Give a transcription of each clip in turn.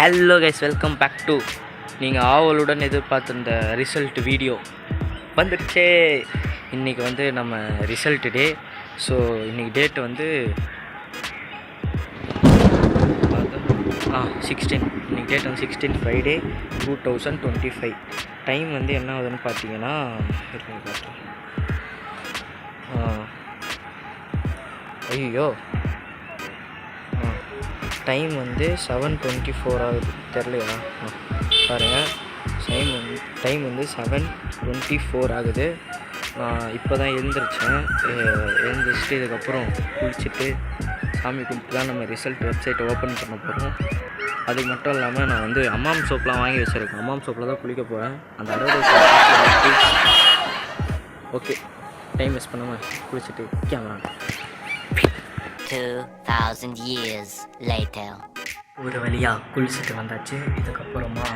Hello guys, welcome back to நீங்கள் ஆவலுடன் எதிர்பார்த்த ரிசல்ட் வீடியோ வந்துடுச்சே. இன்றைக்கி வந்து நம்ம ரிசல்ட் டே. ஸோ இன்றைக்கி டேட் வந்து 16. இன்றைக்கி டேட் வந்து 16 ஃப்ரைடே 2025. டைம் வந்து என்ன ஆகுதுன்னு பார்த்தீங்கன்னா ஐயோ டைம் வந்து 7:24 ஆகுது. தெரிலையா? பாருங்கள், டைம் வந்து 7:24 ஆகுது. நான் இப்போ தான் எழுந்திரிச்சிட்டு இதுக்கப்புறம் குளிச்சுட்டு சாமி கும்பிட்டு தான் நம்ம ரிசல்ட் வெப்சைட்டை ஓப்பன் பண்ண போகிறோம். அது மட்டும் இல்லாமல் நான் வந்து அம்மாம் சோப்லாம் வாங்கி வச்சுருக்கேன். அம்மாம் சோப்பில் தான் குளிக்க போகிறேன். அந்த 60 ஓகே, டைம் வேஸ்ட் பண்ணாமல் குளிச்சுட்டு கேமரா 2000 years later. ஒரு வழியாக குளிச்சுட்டு வந்தாச்சு. இதுக்கப்புறமா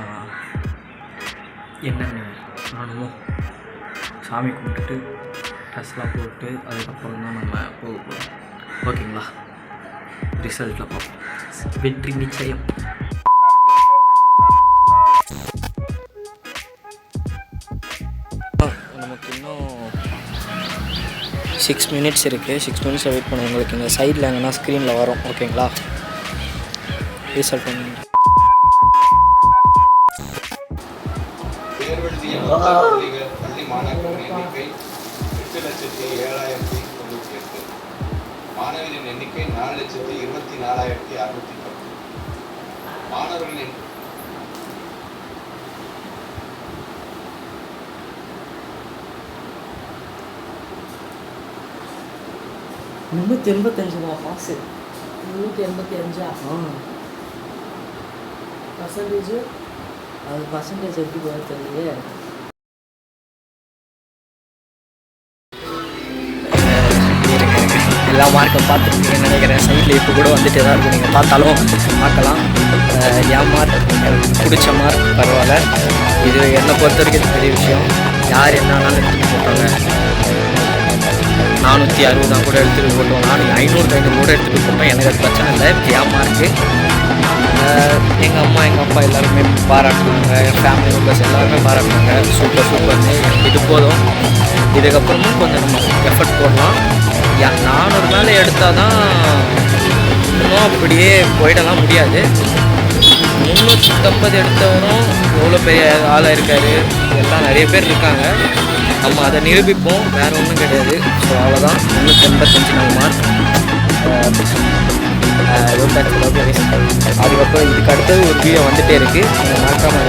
என்னென்ன பண்ணணுமோ சாமி கும்பிட்டுட்டு ட்ரெஸ்லாம் போட்டு அதுக்கப்புறம் தான் நம்ம போக போகிறோம். ஓகேங்களா? ரிசல்ட்டில் பார்ப்போம். வெற்றி நிச்சயம். நமக்கு இன்னும் 6 மினிட்ஸ் இருக்குது. 6 மினிட்ஸ் வெயிட் பண்ண. உங்களுக்கு இங்கே சைடில் எங்கன்னா ஸ்க்ரீனில் வரும். ஓகேங்களா? ரிசல்ட் பண்ணி பள்ளி மாணவர்களின் எண்ணிக்கை 8,07,998. மாணவர்களின் எண்ணிக்கை 4,24,610. மாணவர்களின் முந்நூற்றி 85 பாஸு. 185 பர்சன்டேஜ். அது பர்சன்டேஜ் எப்படி போக தெரியலையே. எல்லா மார்க்கும் பார்த்துருக்கீங்கன்னு நினைக்கிறேன். சைடில் இப்போ கூட வந்துட்டு தான் இருக்கும். நீங்கள் பார்த்தாலும் பார்க்கலாம். என் மார்க் எனக்கு பிடிச்ச மார்க் பரவாயில்ல. இது என்னை பொறுத்த வரைக்கும் பெரிய விஷயம். யார் என்னன்னாலும் எடுத்துகிட்டு போட்டாங்க. 460 கூட எடுத்துகிட்டு போட்டோம். நான் 500 கூட எடுத்துகிட்டு போட்டோம். எனக்கு அது பிரச்சனை இல்லை. என் மார்க்கு எங்கள் அம்மா எங்கள் அப்பா எல்லாருமே பாராட்டினாங்க. என் ஃபேமிலி மெம்பர்ஸ் எல்லாருமே பாராட்டினாங்க. சூப்பர்னு இது போதும். இதுக்கப்புறமும் கொஞ்சம் நம்ம எஃபர்ட் போடலாம். 400 மேலே எடுத்தால் தான் இன்னும் அப்படியே போயிடலாம் முடியாது. 350 எடுத்தவரும் எவ்வளோ பெரிய ஆளாக இருக்கார். எல்லாம் நிறைய பேர் இருக்காங்க. நம்ம அதை நிரூபிப்போம். வேறு ஒன்றும் கிடையாது. ஸோ அவ்வளோதான். 385 நம்ம மார்க். அதுக்கப்புறம் இதுக்கு அடுத்தது ஒரு வீடியோ வந்துகிட்டே இருக்குது. மறக்காமல்